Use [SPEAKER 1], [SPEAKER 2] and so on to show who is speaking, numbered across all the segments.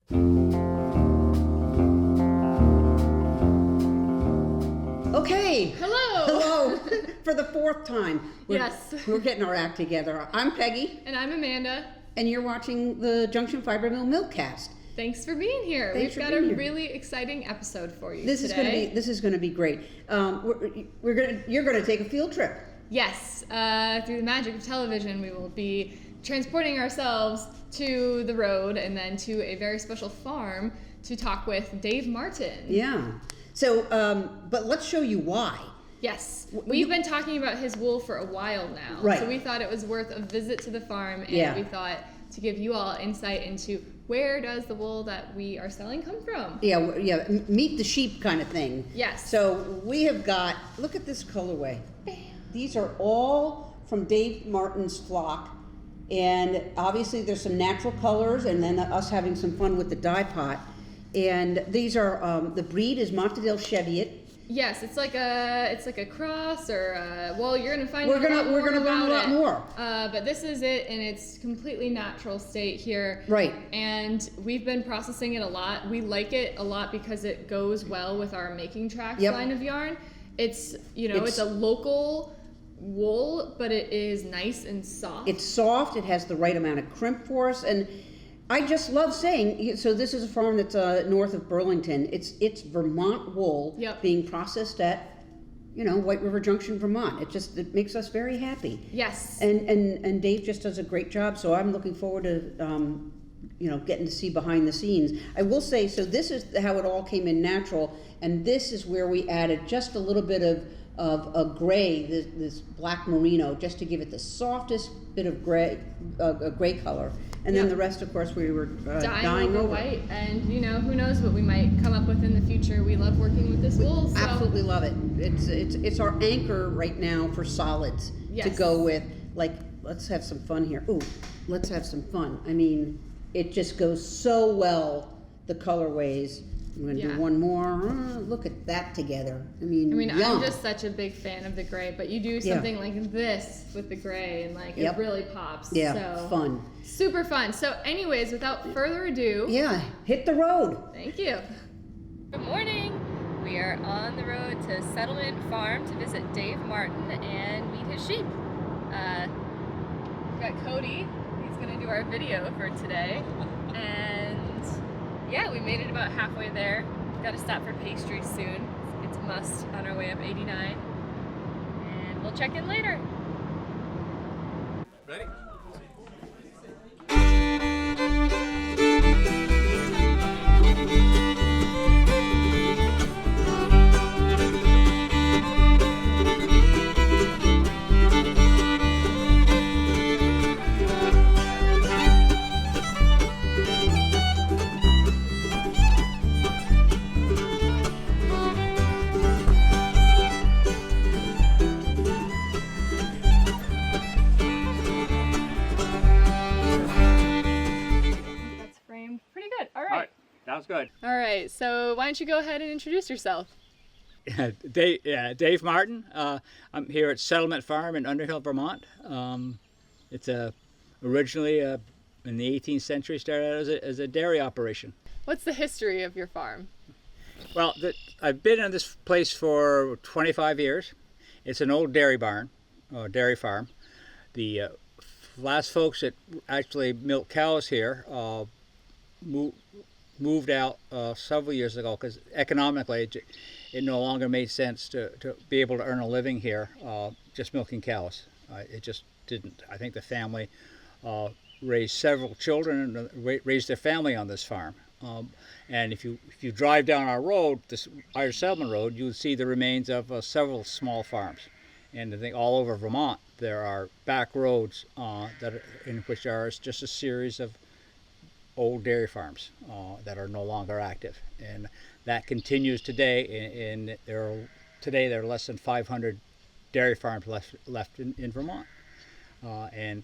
[SPEAKER 1] Okay.
[SPEAKER 2] Hello.
[SPEAKER 1] Hello. For the fourth time.
[SPEAKER 2] Yes.
[SPEAKER 1] We're getting our act together. I'm Peggy.
[SPEAKER 2] And I'm Amanda.
[SPEAKER 1] And you're watching the Junction Fiber Mill Millcast.
[SPEAKER 2] Thanks for being here. We've got a really exciting episode for you today.
[SPEAKER 1] This is going to be great. You're going to take a field trip.
[SPEAKER 2] Yes. Through the magic of television, we will be transporting ourselves to the road and then to a very special farm to talk with Dave Martin.
[SPEAKER 1] Yeah. So, but let's show you why.
[SPEAKER 2] Yes. We've been talking about his wool for a while now.
[SPEAKER 1] Right.
[SPEAKER 2] So we thought it was worth a visit to the farm, and we thought to give you all insight into where does the wool that we are selling come from.
[SPEAKER 1] Yeah, meet the sheep kind of thing.
[SPEAKER 2] Yes.
[SPEAKER 1] So we have got, look at this colorway.
[SPEAKER 2] Bam.
[SPEAKER 1] These are all from Dave Martin's flock. And obviously there's some natural colors and then us having some fun with the dye pot. And these are, the breed is Montadale Cheviot.
[SPEAKER 2] Yes, it's like a cross, or well, you're gonna find
[SPEAKER 1] we're gonna learn a lot more.
[SPEAKER 2] But this is it, and it's completely natural state here.
[SPEAKER 1] Right.
[SPEAKER 2] And we've been processing it a lot. We like it a lot because it goes well with our making tracks line of yarn. It's it's a local wool, but it is nice and soft.
[SPEAKER 1] It's soft. It has the right amount of crimp for us, and I just love saying, so this is a farm that's north of Burlington. It's Vermont wool being processed at, White River Junction, Vermont. It makes us very happy.
[SPEAKER 2] Yes.
[SPEAKER 1] And Dave just does a great job, so I'm looking forward to, getting to see behind the scenes. I will say, so this is how it all came in natural, and this is where we added just a little bit of a gray, this black merino, just to give it the softest bit of gray, a gray color. And then the rest, of course, we were dyeing over
[SPEAKER 2] white. And, who knows what we might come up with in the future. We love working with this wool. So.
[SPEAKER 1] Absolutely love it. It's our anchor right now for solids to go with. Like, let's have some fun here. Ooh, let's have some fun. I mean, it just goes so well, the colorways. I'm going to do one more. Look at that together. I mean,
[SPEAKER 2] I'm just such a big fan of the gray, but you do something like this with the gray, and it really pops.
[SPEAKER 1] Yeah,
[SPEAKER 2] so
[SPEAKER 1] fun.
[SPEAKER 2] Super fun. So anyways, without further ado.
[SPEAKER 1] Yeah, hit the road.
[SPEAKER 2] Thank you. Good morning. We are on the road to Settlement Farm to visit Dave Martin and meet his sheep. We've got Cody. He's going to do our video for today. And yeah, we made it about halfway there. Got to stop for pastries soon. It's a must on our way up 89. And we'll check in later.
[SPEAKER 3] Ready? Sounds good.
[SPEAKER 2] All right, so why don't you go ahead and introduce yourself?
[SPEAKER 3] Dave Martin. I'm here at Settlement Farm in Underhill, Vermont. It's originally in the 18th century started out as a dairy operation.
[SPEAKER 2] What's the history of your farm?
[SPEAKER 3] Well, I've been in this place for 25 years. It's an old dairy barn, dairy farm. The last folks that actually milked cows here moved out several years ago because economically it no longer made sense to be able to earn a living here just milking cows. It just didn't. I think the family raised several children and raised their family on this farm. And if you drive down our road, this Irish Settlement Road, you would see the remains of several small farms. And I think all over Vermont there are back roads in which are just a series of old dairy farms that are no longer active, and that continues today. And today there are less than 500 dairy farms left in Vermont. And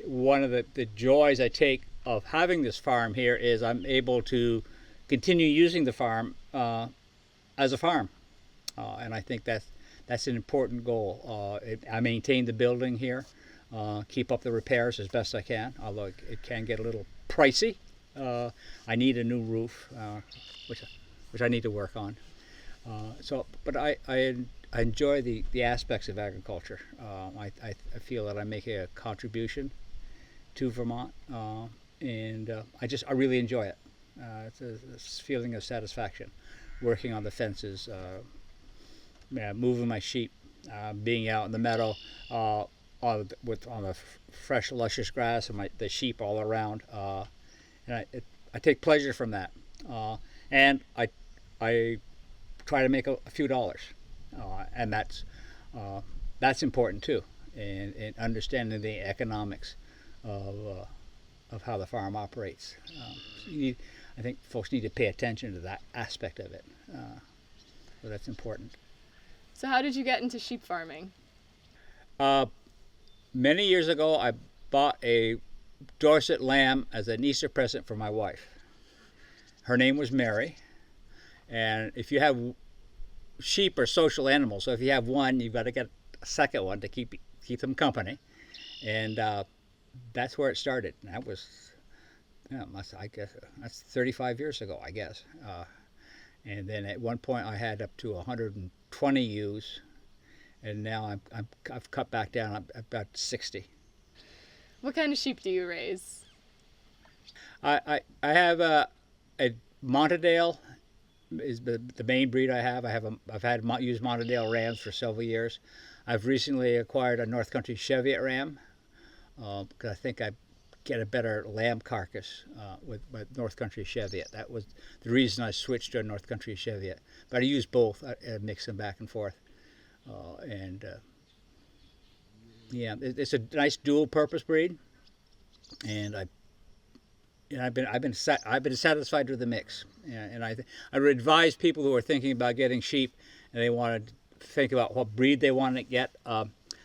[SPEAKER 3] one of the joys I take of having this farm here is I'm able to continue using the farm as a farm, and I think that's an important goal. I maintain the building here, keep up the repairs as best I can, although it can get a little pricey I need a new roof, which I need to work on. But I enjoy the aspects of agriculture. I feel that I'm making a contribution to Vermont, and I really enjoy it. It's a feeling of satisfaction, working on the fences, moving my sheep, being out in the meadow on the fresh, luscious grass, and the sheep all around, and I take pleasure from that, and I try to make a few dollars, and that's important too, and understanding the economics of how the farm operates. I think folks need to pay attention to that aspect of it. So that's important.
[SPEAKER 2] So how did you get into sheep farming?
[SPEAKER 3] Many years ago, I bought a Dorset lamb as an Easter present for my wife. Her name was Mary, and if you have sheep are social animals, so if you have one, you've got to get a second one to keep them company, and that's where it started. And that was, I guess that's 35 years ago, I guess. And then at one point, I had up to 120 ewes, and now I've cut back down. I've got 60.
[SPEAKER 2] What kind of sheep do you raise?
[SPEAKER 3] I have a Montadale is the main breed I have. I've used Montadale rams for several years. I've recently acquired a North Country Cheviot ram because I think I get a better lamb carcass with North Country Cheviot. That was the reason I switched to a North Country Cheviot. But I use both. I mix them back and forth, it's a nice dual-purpose breed, and I've been satisfied with the mix. And I would advise people who are thinking about getting sheep and they want to think about what breed they want to get.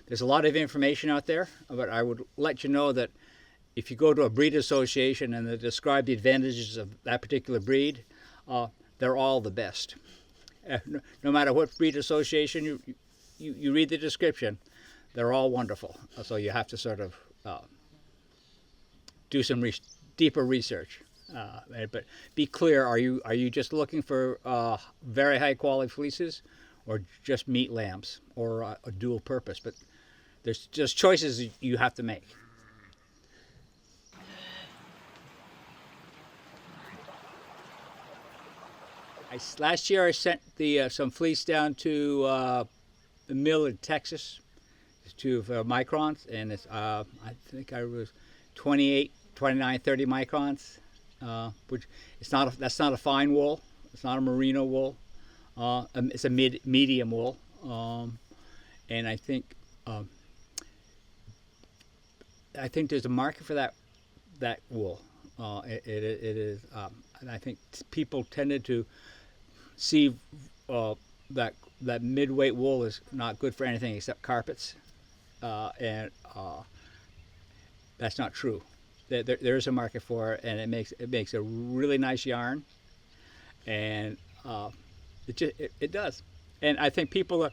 [SPEAKER 3] There's a lot of information out there, but I would let you know that if you go to a breed association and they describe the advantages of that particular breed, they're all the best. No matter what breed association you read the description, they're all wonderful. So you have to sort of do some deeper research. But be clear: are you just looking for very high quality fleeces, or just meat lambs, or a dual purpose? But there's just choices you have to make. Last year I sent some fleece down to the mill in Texas, to microns, and it's I think I was 28, 29, 30 microns, which that's not a fine wool. It's not a merino wool. It's a medium wool, and I think there's a market for that wool. It is, and I think people tended to see that mid-weight wool is not good for anything except carpets, and that's not true. There is a market for it, and it makes a really nice yarn, and it does. And I think people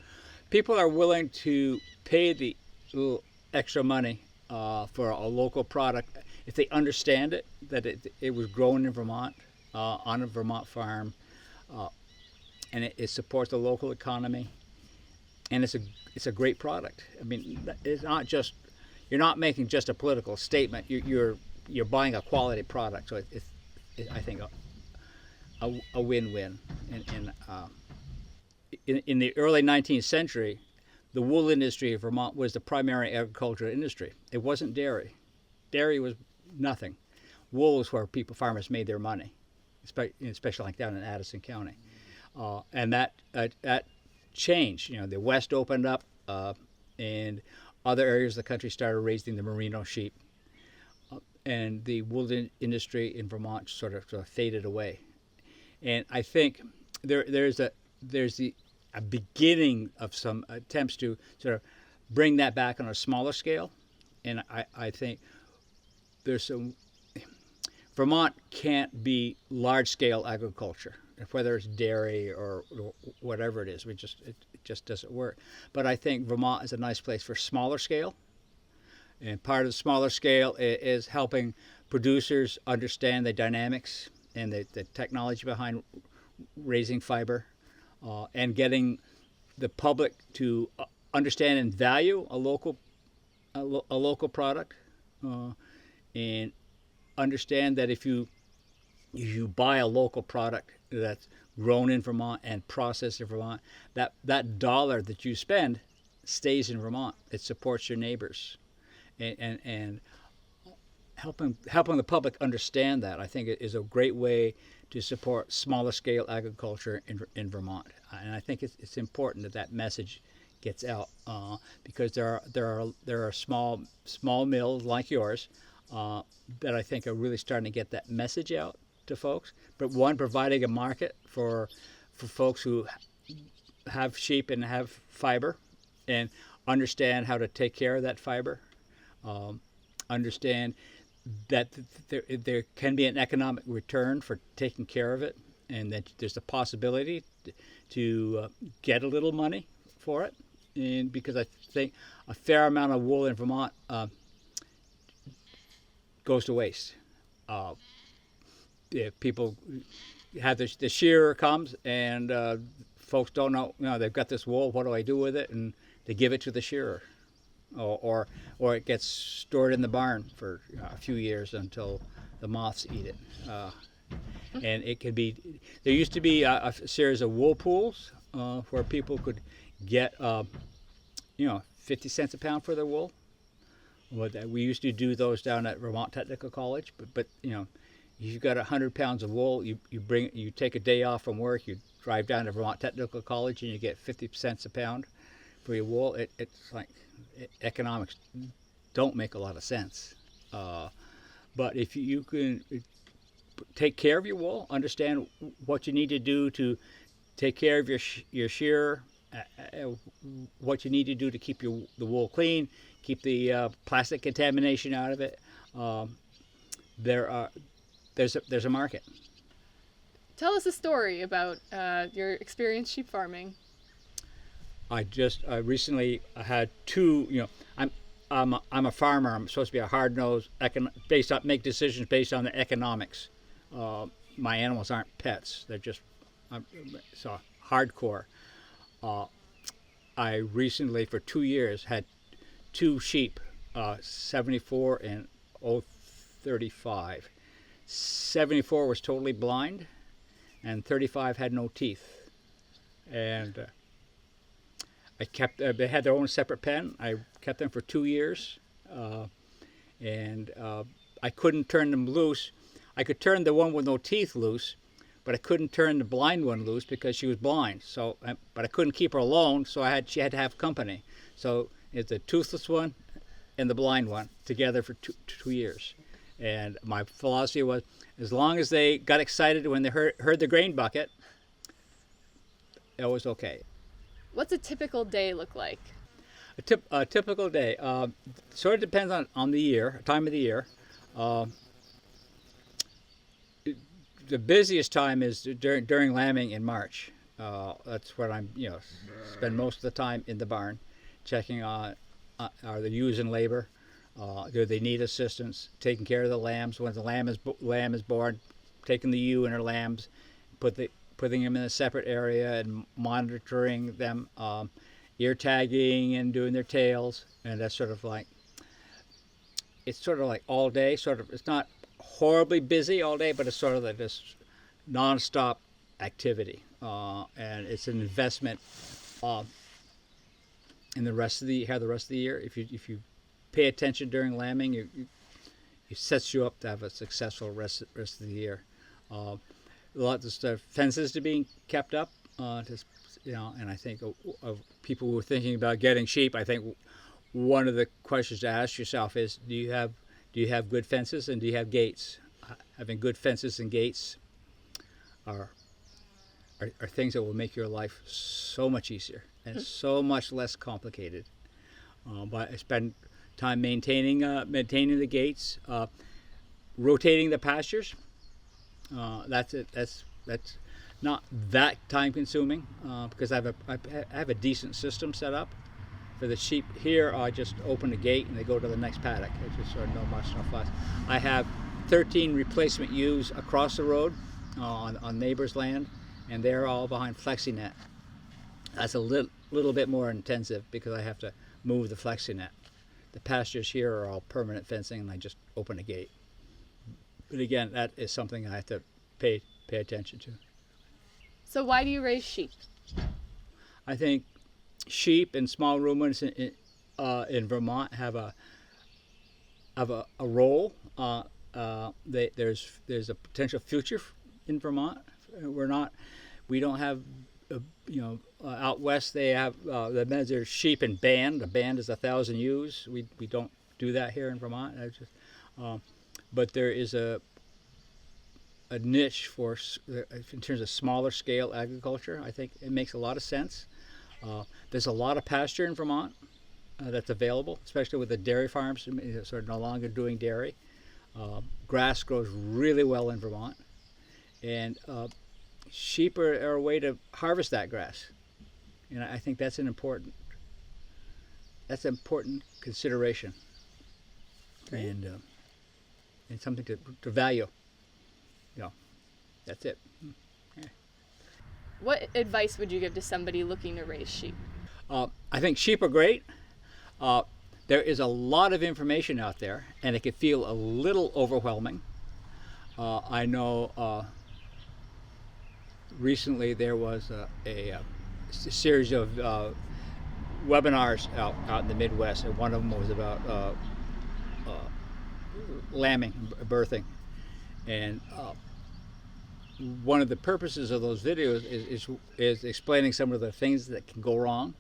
[SPEAKER 3] are willing to pay the little extra money for a local product if they understand it, that it was grown in Vermont on a Vermont farm. And it supports the local economy, and it's a great product. I mean, it's not just, you're not making just a political statement. You're buying a quality product. So it's I think a win-win. And in the early 19th century, the wool industry of Vermont was the primary agricultural industry. It wasn't dairy. Dairy was nothing. Wool was where farmers made their money, especially like down in Addison County. And that changed. The West opened up, and other areas of the country started raising the merino sheep, and the wool industry in Vermont sort of faded away. And I think there's a beginning of some attempts to sort of bring that back on a smaller scale, and I think there's some. Vermont can't be large-scale agriculture, whether it's dairy or whatever it is. It just doesn't work. But I think Vermont is a nice place for smaller scale, and part of the smaller scale is helping producers understand the dynamics and the technology behind raising fiber, and getting the public to understand and value a local product, and understand that if you buy a local product that's grown in Vermont and processed in Vermont, that dollar that you spend stays in Vermont. It supports your neighbors, and helping the public understand that, I think, is a great way to support smaller scale agriculture in Vermont. And I think it's important that message gets out, because there are small mills like yours that I think are really starting to get that message out to folks. But one, providing a market for folks who have sheep and have fiber and understand how to take care of that fiber, understand that there can be an economic return for taking care of it, and that there's a possibility to get a little money for it. And because I think a fair amount of wool in Vermont goes to waste. People have the shearer comes, and folks don't know, they've got this wool, what do I do with it? And they give it to the shearer. Or it gets stored in the barn for a few years until the moths eat it. And it could be, there used to be a series of wool pools where people could get 50 cents a pound for their wool. We used to do those down at Vermont Technical College, but if you've got 100 pounds of wool, you take a day off from work, you drive down to Vermont Technical College, and you get 50 cents a pound for your wool. It's like, economics don't make a lot of sense. But if you can take care of your wool, understand what you need to do to take care of your shearer, what you need to do to keep the wool clean, keep the plastic contamination out of it, there's a market.
[SPEAKER 2] Tell us a story about your experience sheep farming.
[SPEAKER 3] I recently had two. I'm a farmer. I'm supposed to be a hard-nosed, make decisions based on the economics. My animals aren't pets. They're just so hardcore. I recently, for 2 years, had two sheep, 74 and 035. 74 was totally blind, and 35 had no teeth. And they had their own separate pen. I kept them for 2 years, and I couldn't turn them loose. I could turn the one with no teeth loose, but I couldn't turn the blind one loose because she was blind. So, but I couldn't keep her alone, so she had to have company. So it's the toothless one and the blind one together for 2 years. And my philosophy was, as long as they got excited when they heard the grain bucket, it was okay.
[SPEAKER 2] What's a typical day look like?
[SPEAKER 3] A typical day sort of depends on the year, time of the year. The busiest time is during lambing in March. That's when I'm, spend most of the time in the barn, checking on are they using labor, do they need assistance, taking care of the lambs. When the lamb is born, taking the ewe and her lambs, putting them in a separate area and monitoring them, ear tagging and doing their tails, and that's sort of like all day. It's not horribly busy all day, but it's sort of like this non-stop activity, and it's an investment in the rest of the year. If you pay attention during lambing, it sets you up to have a successful rest of the year. A lot of fences are being kept up, and I think of people who are thinking about getting sheep. I think one of the questions to ask yourself is, do you have good fences, and do you have gates? Having good fences and gates are things that will make your life so much easier and so much less complicated. But I spend time maintaining the gates, rotating the pastures. That's it. That's not that time consuming because I have a decent system set up. For the sheep here, I just open the gate and they go to the next paddock. It's just sort of no fuss. I have 13 replacement ewes across the road on neighbors' land, and they're all behind FlexiNet. That's a little bit more intensive because I have to move the FlexiNet. The pastures here are all permanent fencing, and I just open a gate. But again, that is something I have to pay attention to.
[SPEAKER 2] So why do you raise sheep?
[SPEAKER 3] I think sheep and small ruminants in Vermont have a role. There's a potential future in Vermont. We don't have, out west they have there's sheep and band. A band is 1,000 ewes. We don't do that here in Vermont. But there is a niche for in terms of smaller scale agriculture. I think it makes a lot of sense. There's a lot of pasture in Vermont that's available, especially with the dairy farms sort of no longer doing dairy. Grass grows really well in Vermont, and sheep are a way to harvest that grass. And I think that's an important consideration, and something to value. That's it. Yeah.
[SPEAKER 2] What advice would you give to somebody looking to raise sheep?
[SPEAKER 3] I think sheep are great. There is a lot of information out there, and it can feel a little overwhelming. I know recently there was a series of webinars out in the Midwest, and one of them was about lambing, birthing. And one of the purposes of those videos is explaining some of the things that can go wrong.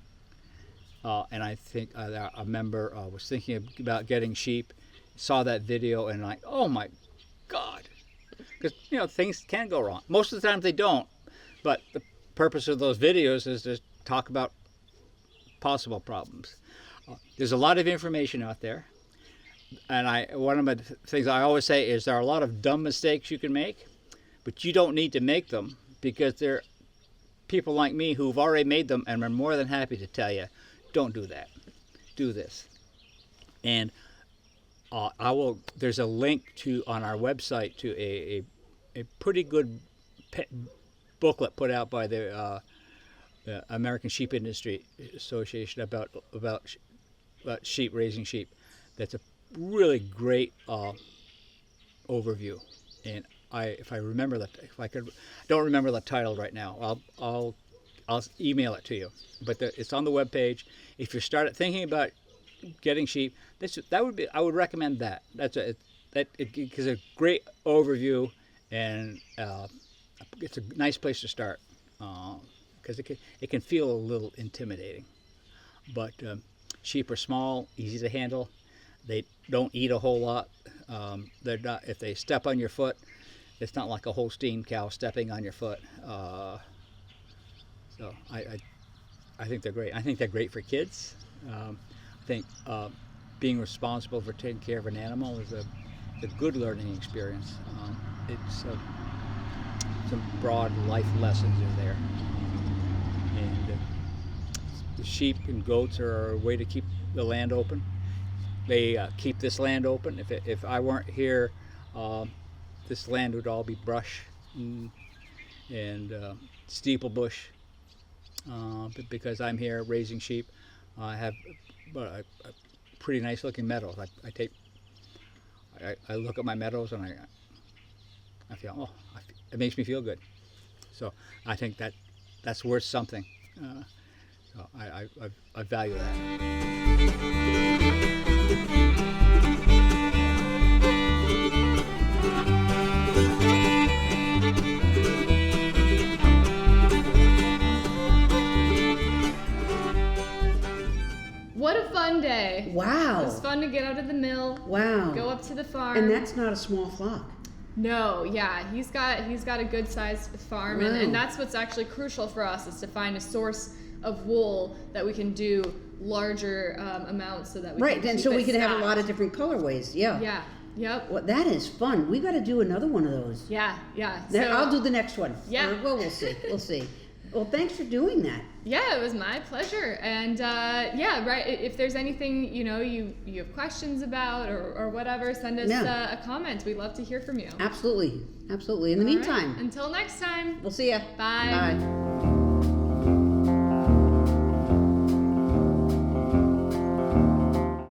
[SPEAKER 3] And I think a member was thinking about getting sheep, saw that video, and like, oh my God, because things can go wrong. Most of the time they don't, but the purpose of those videos is to talk about possible problems. There's a lot of information out there, and one of the things I always say is there are a lot of dumb mistakes you can make, but you don't need to make them because there are people like me who've already made them and are more than happy to tell you, don't do that. Do this. And there's a link on our website to a pretty good booklet put out by the American Sheep Industry Association about sheep, raising sheep. That's a really great overview. And if I don't remember the title right now, I'll email it to you. But it's on the webpage. If you start thinking about getting sheep, I would recommend that. It gives a great overview, and it's a nice place to start because it can feel a little intimidating. But sheep are small, easy to handle. They don't eat a whole lot. They're not. If they step on your foot, it's not like a Holstein cow stepping on your foot. So I think they're great. I think they're great for kids. I think being responsible for taking care of an animal is a good learning experience. It's some broad life lessons are there. And the sheep and goats are a way to keep the land open. They keep this land open. If I weren't here, this land would all be brush and steeple bush. But because I'm here raising sheep, I have a pretty nice looking meadows. I look at my meadows and I feel, it makes me feel good. So I think that's worth something. So I value that.
[SPEAKER 2] What a fun day.
[SPEAKER 1] Wow.
[SPEAKER 2] It was fun to get out of the mill.
[SPEAKER 1] Wow.
[SPEAKER 2] Go up to the farm.
[SPEAKER 1] And that's not a small flock.
[SPEAKER 2] No, yeah, he's got a good sized farm,
[SPEAKER 1] Wow.
[SPEAKER 2] and that's what's actually crucial for us is to find a source of wool that we can do larger amounts so that we
[SPEAKER 1] Right,
[SPEAKER 2] can
[SPEAKER 1] and
[SPEAKER 2] keep
[SPEAKER 1] so
[SPEAKER 2] it
[SPEAKER 1] we can have a
[SPEAKER 2] stacked.
[SPEAKER 1] lot of different colorways. Yeah.
[SPEAKER 2] Yeah. Yep.
[SPEAKER 1] Well, that is fun. We got to do another one of those.
[SPEAKER 2] Yeah.
[SPEAKER 1] I'll do the next one.
[SPEAKER 2] Yeah.
[SPEAKER 1] Well, we'll see. We'll see. Well, thanks for doing that.
[SPEAKER 2] Yeah, it was my pleasure. And yeah, right. If there's anything you have questions about or whatever, send us a comment. We'd love to hear from you.
[SPEAKER 1] Absolutely, absolutely. In the
[SPEAKER 2] All right.
[SPEAKER 1] meantime,
[SPEAKER 2] Until next time.
[SPEAKER 1] we'll see ya.
[SPEAKER 2] Bye.
[SPEAKER 1] Bye.